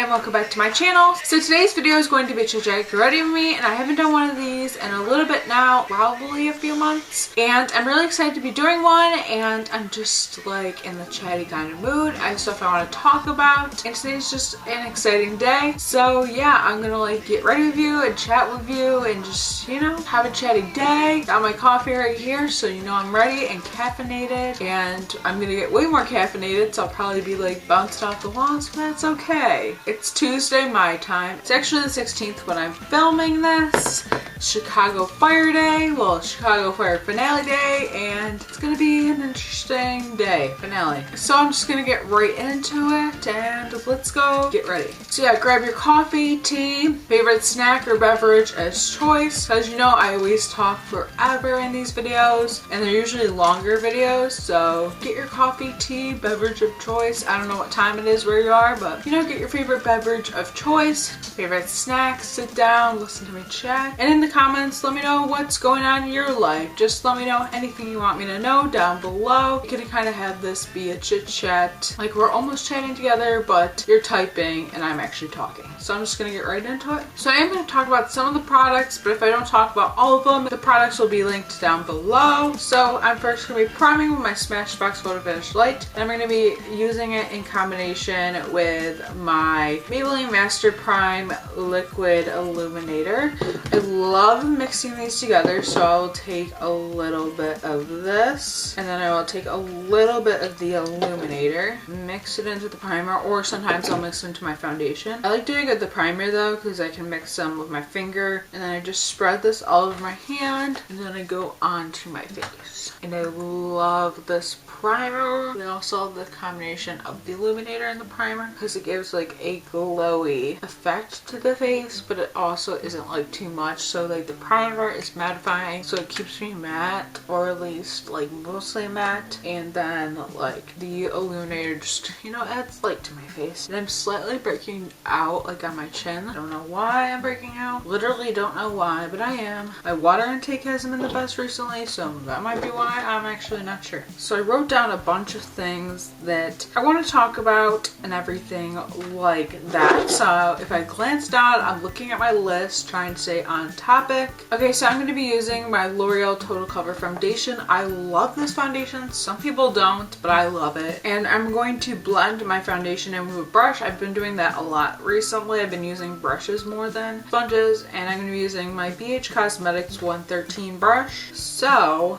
and welcome back to my channel. So today's video is going to be Chit Get Ready With Me, and I haven't done one of these in a little bit now, probably a few months, and I'm really excited to be doing one, and I'm just like in the chatty kind of mood. I have stuff I want to talk about, and today's just an exciting day. So yeah, I'm gonna like get ready with you and chat with you and just, you know, have a chatty day. Got my coffee right here, so you know I'm ready and caffeinated, and I'm gonna get way more caffeinated, so I'll probably be like bounced off the walls, but that's okay. It's Tuesday my time. It's actually the 16th when I'm filming this. Chicago Fire Day, well, Chicago Fire Finale Day, and it's gonna be an interesting day, finale. So I'm just gonna get right into it, and let's go get ready. So yeah, grab your coffee, tea, favorite snack or beverage as choice. As you know, I always talk forever in these videos, and they're usually longer videos, so get your coffee, tea, beverage of choice. I don't know what time it is where you are, but you know, get your favorite beverage of choice, favorite snack, sit down, listen to me chat, and in the comments, let me know what's going on in your life. Just let me know anything you want me to know down below. You can kind of have this be a chit chat, like we're almost chatting together, but you're typing and I'm actually talking. So I'm just gonna get right into it. So I am gonna talk about some of the products, but if I don't talk about all of them, the products will be linked down below. So I'm first gonna be priming with my Smashbox PhotoFinish Light, and I'm gonna be using it in combination with my Maybeline Master Prime Liquid Illuminator. I love mixing these together, so I will take a little bit of this, and then I will take a little bit of the illuminator, mix it into the primer, or sometimes I'll mix it into my foundation. I like doing it with the primer though, because I can mix some with my finger, and then I just spread this all over my hand, and then I go onto my face. And I love this primer. We also have the combination of the illuminator and the primer, because it gives like a glowy effect to the face, but it also isn't like too much. So like the primer is mattifying, so it keeps me matte, or at least like mostly matte, and then like the illuminator just, you know, adds light to my face. And I'm slightly breaking out like on my chin. I don't know why I'm breaking out, literally don't know why, but I am. My water intake hasn't been the best recently, so that might be why. I'm actually not sure. So I wrote down a bunch of things that I want to talk about and everything like that. So if I glance down, I'm looking at my list trying to stay on topic. Okay, so I'm going to be using my L'Oreal Total Cover Foundation. I love this foundation. Some people don't, but I love it. And I'm going to blend my foundation in with a brush. I've been doing that a lot recently. I've been using brushes more than sponges, and I'm going to be using my BH Cosmetics 113 brush. So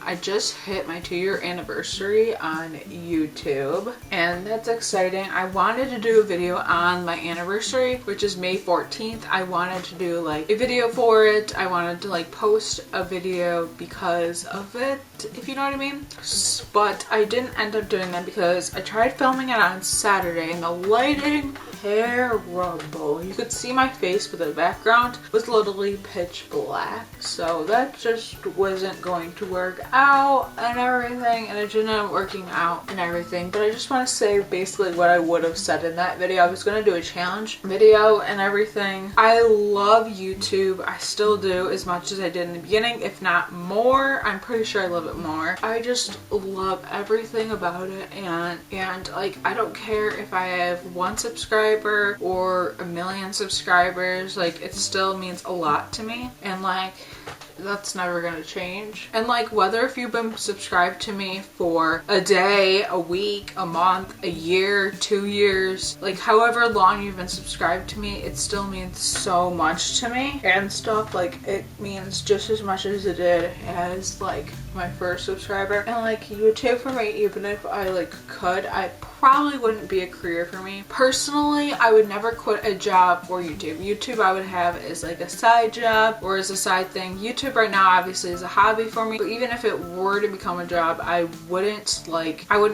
I just hit my 2-year anniversary on YouTube, and that's exciting. I wanted to do a video on my anniversary, which is May 14th. I wanted to do like a video for it. I wanted to like post a video because of it, if you know what I mean. But I didn't end up doing that because I tried filming it on Saturday and the lighting terrible. You could see my face, but the background was literally pitch black, so that just wasn't going to work out and everything, and it ended up working out and everything. But I just want to say basically what I would have said in that video. I was going to do a challenge video and everything. I love YouTube. I still do, as much as I did in the beginning, if not more. I'm pretty sure I love it more. I just love everything about it, and like I don't care if I have 1 subscriber or 1 million subscribers, like it still means a lot to me, and like that's never gonna change. And like whether if you've been subscribed to me for a day, a week, a month, a year, 2 years, like however long you've been subscribed to me, it still means so much to me and stuff. Like it means just as much as it did as like my first subscriber. And like YouTube for me, even if I like could, I probably wouldn't be a career for me. Personally, I would never quit a job for YouTube. YouTube I would have as like a side job or as a side thing. YouTube right now obviously is a hobby for me, but even if it were to become a job, I wouldn't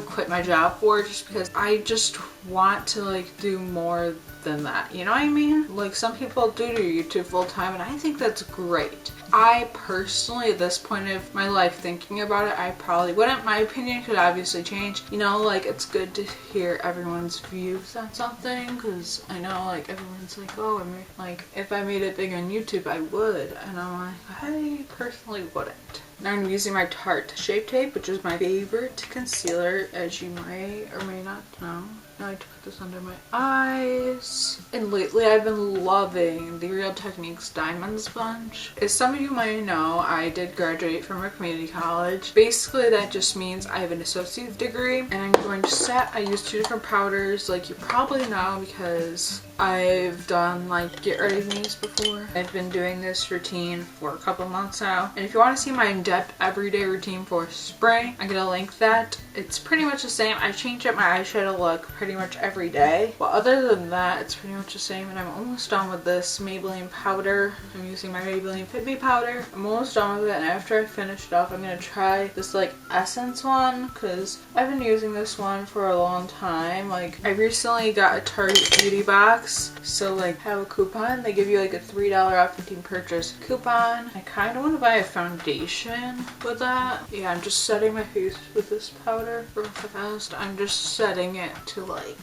quit my job for it, just because I just want to like do more than that, you know what I mean? Like some people do YouTube full time, and I think that's great. I personally, at this point of my life thinking about it, I probably wouldn't. My opinion could obviously change, you know, like it's good to hear everyone's views on something, because I know like everyone's like, oh, I mean, like if I made it big on YouTube I would, and I'm like, I personally wouldn't. Now I'm using my Tarte Shape Tape, which is my favorite concealer, as you may or may not know. Now I took put this under my eyes. And lately I've been loving the Real Techniques Diamond Sponge. As some of you might know, I did graduate from a community college. Basically that just means I have an associate's degree, and I'm going to set, I use 2 different powders like you probably know because I've done like Get Ready Me's before. I've been doing this routine for a couple months now. And if you want to see my in-depth everyday routine for spring, I'm going to link that. It's pretty much the same. I change up my eyeshadow look pretty much every day. But other than that, it's pretty much the same. And I'm almost done with this Maybelline powder. I'm using my Maybelline Fit Me powder. I'm almost done with it. And after I finish it off, I'm going to try this like Essence one because I've been using this one for a long time. Like I recently got a Tarte beauty box. So like have a coupon. They give you like a $3 off 15 purchase coupon. I kind of want to buy a foundation with that. Yeah, I'm just setting my face with this powder real fast. I'm just setting it to like,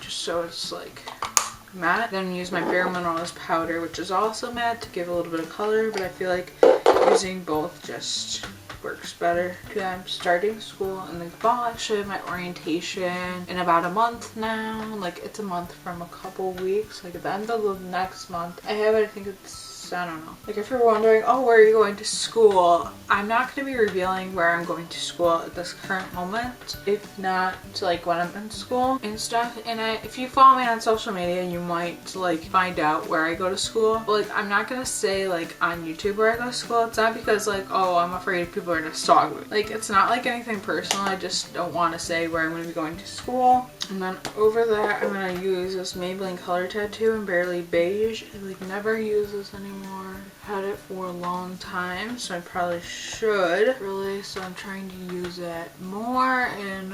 just so it's like matte. Then use my Bareminerals powder, which is also matte, to give a little bit of color, but I feel like using both just works better. Yeah, I'm starting school in the fall. Actually, I have my orientation in about a month now. Like it's a month from a couple weeks. Like at the end of the next month, I have it. I think it's, I don't know. Like if you're wondering, oh, where are you going to school? I'm not going to be revealing where I'm going to school at this current moment. If not, like when I'm in school and stuff. And if you follow me on social media, you might like find out where I go to school. But like I'm not going to say like on YouTube where I go to school. It's not because like, oh, I'm afraid people are going to stalk me. Like it's not like anything personal. I just don't want to say where I'm going to be going to school. And then over that, I'm going to use this Maybelline Color Tattoo in Barely Beige. I like never use this anymore. I've had it for a long time, so I probably should really. So I'm trying to use it more and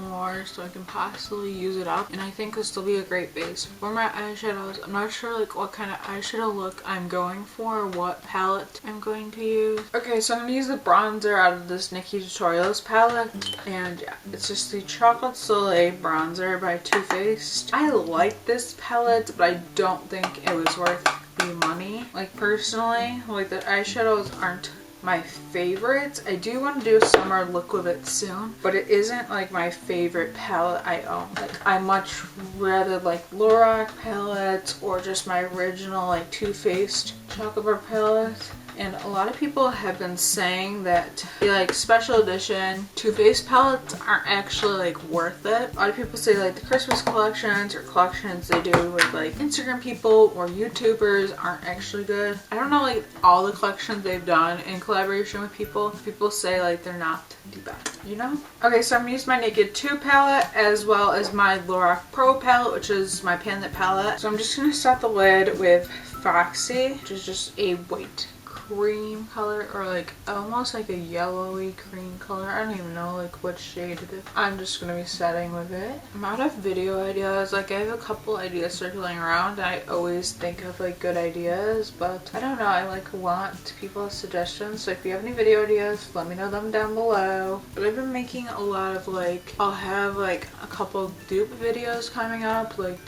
more so I can possibly use it up. And I think this will be a great base for my eyeshadows. I'm not sure like what kind of eyeshadow look I'm going for, what palette I'm going to use. Okay, so I'm going to use the bronzer out of this Nikki Tutorials palette. And yeah, it's just the Chocolate Soleil bronzer by Too Faced. I like this palette, but I don't think it was worth the money. Like personally, like the eyeshadows aren't my favorites. I do want to do a summer look with it soon, but it isn't like my favorite palette I own. Like I much rather like Lorac palettes or just my original like Too Faced chocolate bar palette. And a lot of people have been saying that the like special edition Too Faced palettes aren't actually like worth it. A lot of people say like the Christmas collections or collections they do with like Instagram people or YouTubers aren't actually good. I don't know like all the collections they've done in collaboration with people. People say like they're not the best, you know? Okay, so I'm gonna use my Naked 2 palette as well as my Lorac Pro palette, which is my pan lit palette. So I'm just gonna set the lid with Foxy, which is just a white cream color, or like almost like a yellowy cream color. I don't even know like what shade it is. I'm just gonna be setting with it. I'm out of video ideas. Like I have a couple ideas circling around. I always think of like good ideas, but I don't know, I like want people's suggestions. So if you have any video ideas, let me know them down below. But I've been making a lot of like, I'll have like a couple dupe videos coming up, like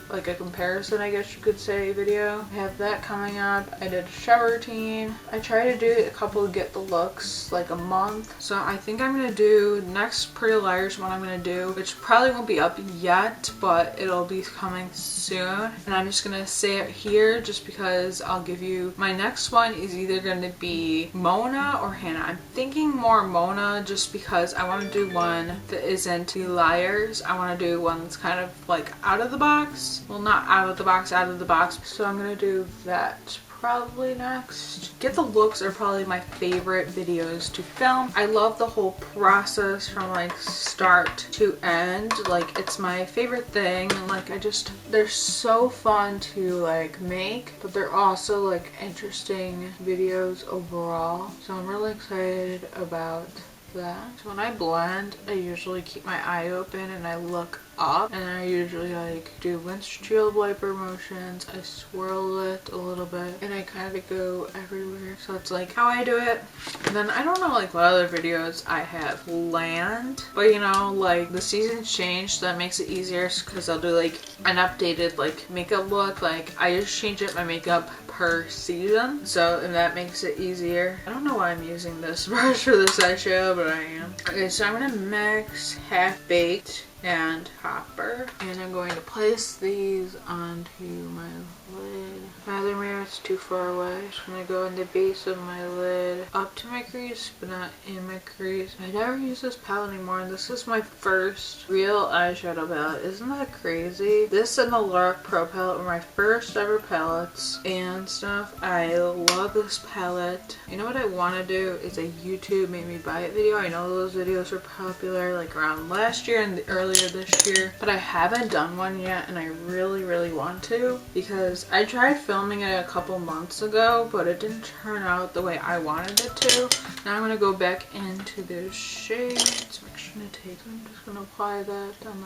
like a comparison I guess you could say video. I have that coming up. I did a shower routine. I try to do a couple get the looks like a month. So I think I'm gonna do next Pretty Liars one I'm gonna do, which probably won't be up yet, but it'll be coming soon. And I'm just gonna say it here just because I'll give you my next one is either gonna be Mona or Hannah. I'm thinking more Mona just because I want to do one that isn't the Liars. I want to do one that's kind of like out of the box. Well, not out of the box, out of the box. So I'm gonna do that probably next. Get the looks are probably my favorite videos to film. I love the whole process from like start to end. Like it's my favorite thing, and like they're so fun to like make, but they're also like interesting videos overall. So I'm really excited about that. So when I blend, I usually keep my eye open and I look up, and I usually like do windshield wiper motions. I swirl it a little bit and I kind of go everywhere. So it's like how I do it. And then I don't know like what other videos I have planned, but you know, like the seasons change, so that makes it easier because I'll do like an updated like makeup look. Like I just change up my makeup per season, so and that makes it easier. I don't know why I'm using this brush for this eyeshadow, but I am. Okay, so I'm gonna mix Half Baked and Hopper. And I'm going to place these onto my lid. Rather mirror, it's too far away. Just gonna go in the base of my lid up to my crease, but not in my crease. I never use this palette anymore, and this is my first real eyeshadow palette. Isn't that crazy? This and the Lorac Pro palette were my first ever palettes and stuff. I love this palette. You know what I want to do is a YouTube made me buy it video. I know those videos were popular like around last year and earlier this year, but I haven't done one yet, and I really want to, because I tried filming it a couple months ago, but it didn't turn out the way I wanted it to. Now I'm going to go back into the shades. I'm just going to apply that on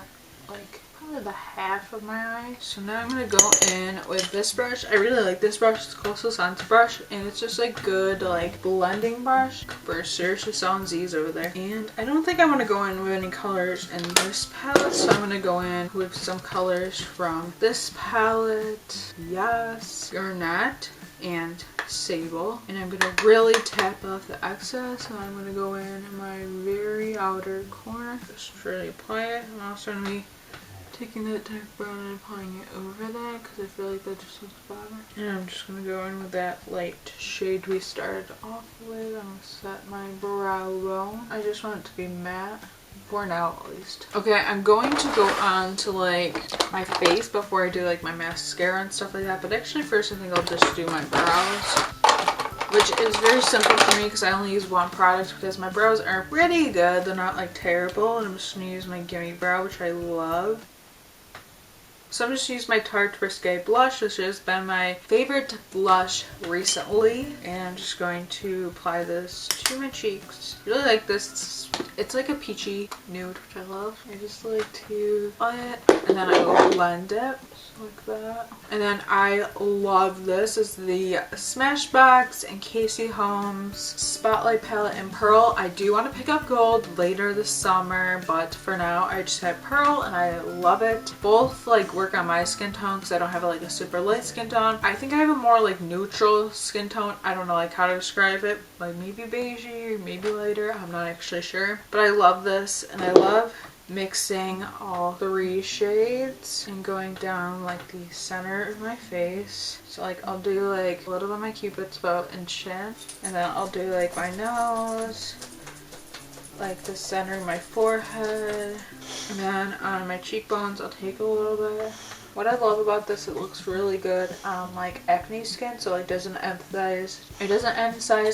like probably the half of my eye. So now I'm going to go in with this brush. I really like this brush. It's called Soleil's brush, and it's just like good like blending brush. For seriously selling Z's over there. And I don't think I want to go in with any colors in this palette, so I'm going to go in with some colors from this palette. Yes, Garnet and Sable, and I'm gonna really tap off the excess, and I'm gonna go in my very outer corner, just really apply it. I'm also gonna be taking that dark brown and applying it over that, because I feel like that just looks better. And I'm just gonna go in with that light shade we started off with. I'm gonna set my brow bone. I just want it to be matte. For now at least. Okay, I'm going to go on to like my face before I do like my mascara and stuff like that, but actually first I think I'll just do my brows, which is very simple for me because I only use one product because my brows are pretty good. They're not like terrible, and I'm just going to use my Gimme Brow, which I love. So I'm just using my Tarte Risque blush, which has been my favorite blush recently. And I'm just going to apply this to my cheeks. I really like this. It's like a peachy nude, which I love. I just like to apply it, and then I will blend it. Like that. And then I love this. Is the Smashbox and Casey Holmes Spotlight Palette in Pearl. I do want to pick up gold later this summer, but for now I just have Pearl and I love it. Both like work on my skin tone because I don't have like a super light skin tone. I think I have a more like neutral skin tone. I don't know like how to describe it. Like maybe beigey or maybe lighter. I'm not actually sure. But I love this, and I love mixing all 3 shades and going down like the center of my face. So like I'll do like a little bit of my cupid's bow and chin, and then I'll do like my nose, like the center of my forehead, and then on my cheekbones I'll take a little bit. What I love about this, it looks really good on like acne skin, so it doesn't emphasize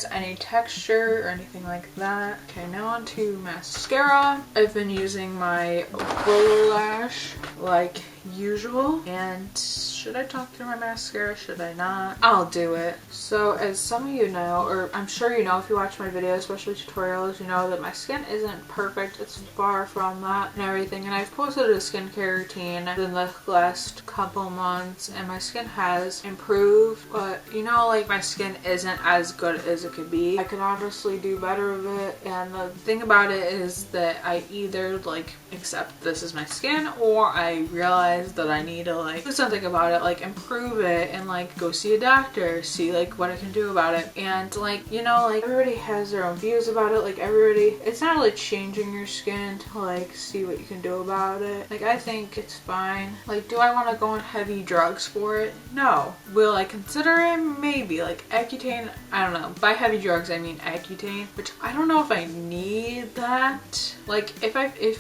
any texture or anything like that. Okay, now on to mascara. I've been using my RollerLash like usual, and should I talk through my mascara? Should I not? I'll do it. So as some of you know, or I'm sure you know if you watch my videos, especially tutorials, you know that my skin isn't perfect. It's far from that and everything, and I've posted a skincare routine in the last couple months, and my skin has improved, but you know, like my skin isn't as good as it could be. I could honestly do better with it, and the thing about it is that I either like accept this is my skin, or I realize that I need to like do something about it, like improve it, and like go see a doctor, see like what I can do about it. And like, you know, like everybody has their own views about it. Like everybody, it's not really changing your skin to like see what you can do about it. Like I think it's fine. Like, do I want to go on heavy drugs for it? No. Will I consider it? Maybe. Like Accutane, I don't know. By heavy drugs I mean Accutane, which I don't know if I need that. Like if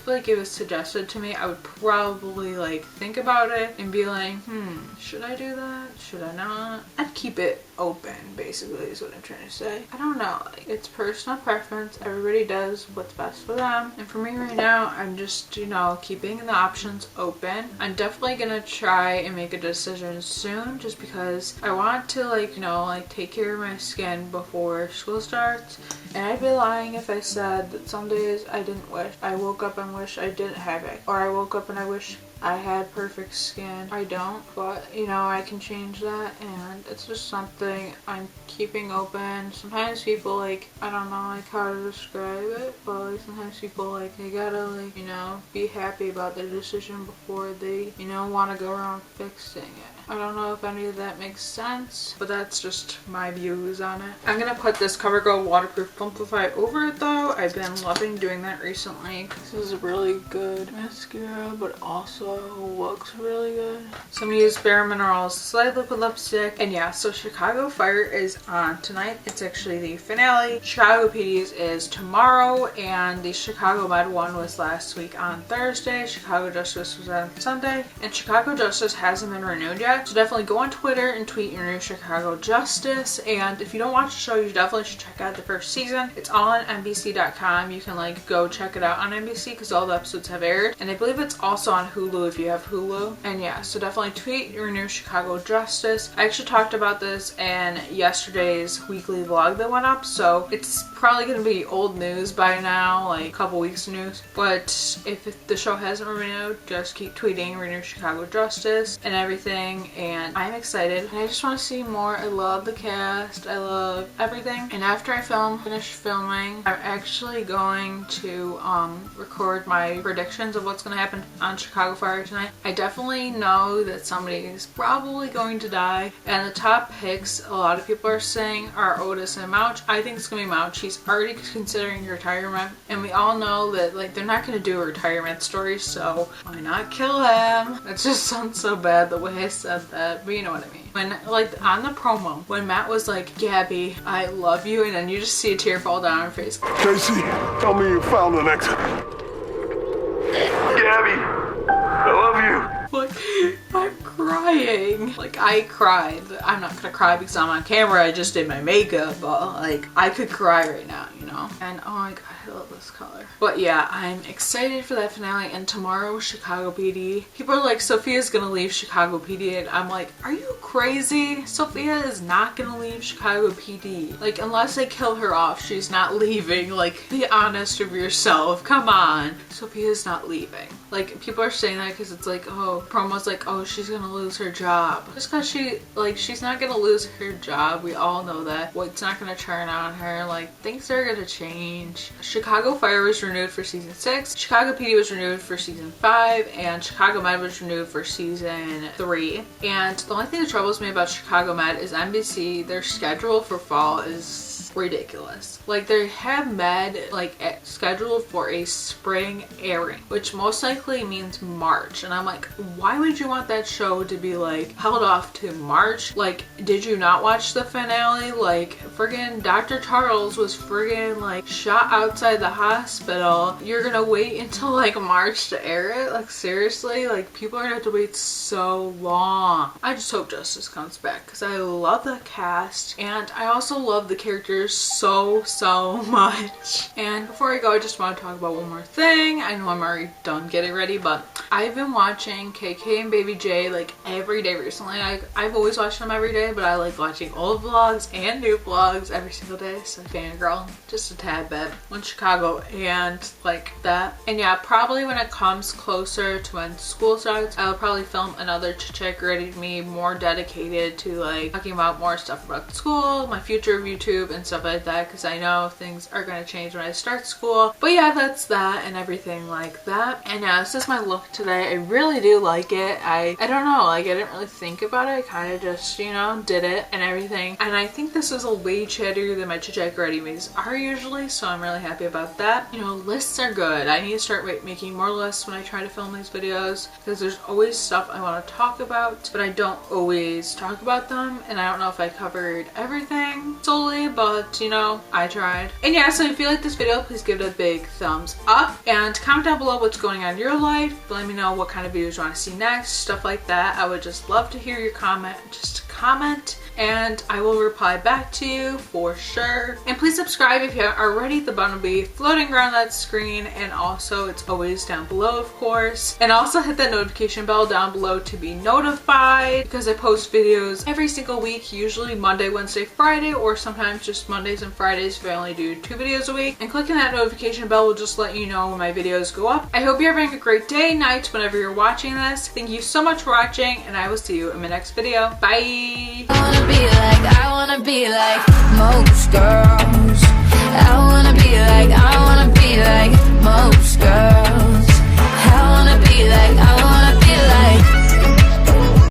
like it was suggested to me, I would probably like think about it and be like, should I do that? Should I not? I'd keep it open, basically, is what I'm trying to say. I don't know. Like, it's personal preference. Everybody does what's best for them. And for me right now, I'm just, you know, keeping the options open. I'm definitely gonna try and make a decision soon, just because I want to, like, you know, like take care of my skin before school starts. And I'd be lying if I said that some days I woke up and wish I didn't have it, or I woke up and I wish I had perfect skin. I don't, but you know, I can change that, and it's just something I'm keeping open. Sometimes people like, I don't know like how to describe it, but like sometimes people like, they gotta like, you know, be happy about their decision before they, you know, want to go around fixing it. I don't know if any of that makes sense, but that's just my views on it. I'm gonna put this CoverGirl waterproof plumplify over it though. I've been loving doing that recently. This is a really good mascara, but also looks really good. So I'm gonna use Bareminerals Soleil liquid lipstick. And yeah, so Chicago Fire is on tonight. It's actually the finale. Chicago PD's is tomorrow, and the Chicago Med one was last week on Thursday. Chicago Justice was on Sunday, and Chicago Justice hasn't been renewed yet. So definitely go on Twitter and tweet your new Chicago Justice. And if you don't watch the show, you definitely should check out the first season. It's on NBC.com. You can like go check it out on NBC because all the episodes have aired. And I believe it's also on Hulu if you have Hulu. And yeah, so definitely tweet your new Chicago Justice. I actually talked about this in yesterday's weekly vlog that went up, so it's probably gonna be old news by now, like a couple weeks of news. But if the show hasn't renewed, just keep tweeting Renew Chicago Justice and everything. And I'm excited, and I just want to see more. I love the cast, I love everything. And after I finish filming, I'm actually going to record my predictions of what's going to happen on Chicago Fire tonight. I definitely know that somebody is probably going to die, and the top picks a lot of people are saying are Otis and Mouch. I think it's going to be Mouch. He's already considering retirement, and we all know that like they're not going to do a retirement story, so why not kill him? It just sounds so bad the way I said that, but you know what I mean. When like on the promo, when Matt was like, Gabby, I love you, and then you just see a tear fall down her face. Casey, tell me you found an exit. Gabby, I love you. Like, I'm crying. Like, I cried. I'm not gonna cry because I'm on camera. I just did my makeup, but like, I could cry right now, you know? And oh my god, I love this color. But yeah, I'm excited for that finale. And tomorrow, Chicago PD. People are like, Sophia's gonna leave Chicago PD. And I'm like, are you crazy? Sophia is not gonna leave Chicago PD. Like, unless they kill her off, she's not leaving. Like, be honest with yourself. Come on. Sophia's not leaving. Like, people are saying that because it's like, oh, promo's like, oh, she's gonna lose her job. Just because she's not gonna lose her job. We all know that. What's not gonna turn on her. Like, things are gonna change. Chicago Fire was renewed for season 6. Chicago PD was renewed for season 5. And Chicago Med was renewed for season 3. And the only thing that troubles me about Chicago Med is NBC, their schedule for fall is ridiculous. Like, they have Med like scheduled for a spring airing, which most likely means March, and I'm like, why would you want that show to be like held off to March? Like, did you not watch the finale? Like, friggin' Dr. Charles was friggin' like shot outside the hospital. You're gonna wait until like March to air it? Like, seriously? Like, people are gonna have to wait so long. I just hope Justice comes back because I love the cast, and I also love the characters so much. And before I go, I just want to talk about one more thing. I know I'm already done getting ready, but I've been watching KK and Baby J like every day recently. I've always watched them every day, but I like watching old vlogs and new vlogs every single day. So fangirl just a tad bit on Chicago and like that. And yeah, probably when it comes closer to when school starts, I'll probably film another Chit Ready to Me, more dedicated to like talking about more stuff about school, my future of YouTube and stuff like that, because I know things are going to change when I start school. But yeah, that's that and everything like that. And yeah, this is my look today. I really do like it. I don't know, like, I didn't really think about it. I kind of just, you know, did it and everything. And I think this is a way chattier than my Chit Ready Me's are usually, so I'm really happy about that. You know, lists are good. I need to start making more lists when I try to film these videos, because there's always stuff I want to talk about, but I don't always talk about them, and I don't know if I covered everything solely, but you know, I tried. And yeah, so if you like this video, please give it a big thumbs up and comment down below what's going on in your life. Let me know what kind of videos you want to see next, stuff like that. I would just love to hear your comment. Just comment and I will reply back to you for sure. And please subscribe if you haven't already. The button will be floating around that screen, and also it's always down below, of course. And also hit that notification bell down below to be notified, because I post videos every single week, usually Monday, Wednesday, Friday, or sometimes just Mondays and Fridays if I only do 2 videos a week. And clicking that notification bell will just let you know when my videos go up. I hope you're having a great day, night, whenever you're watching this. Thank you so much for watching, and I will see you in my next video. Bye! I wanna be like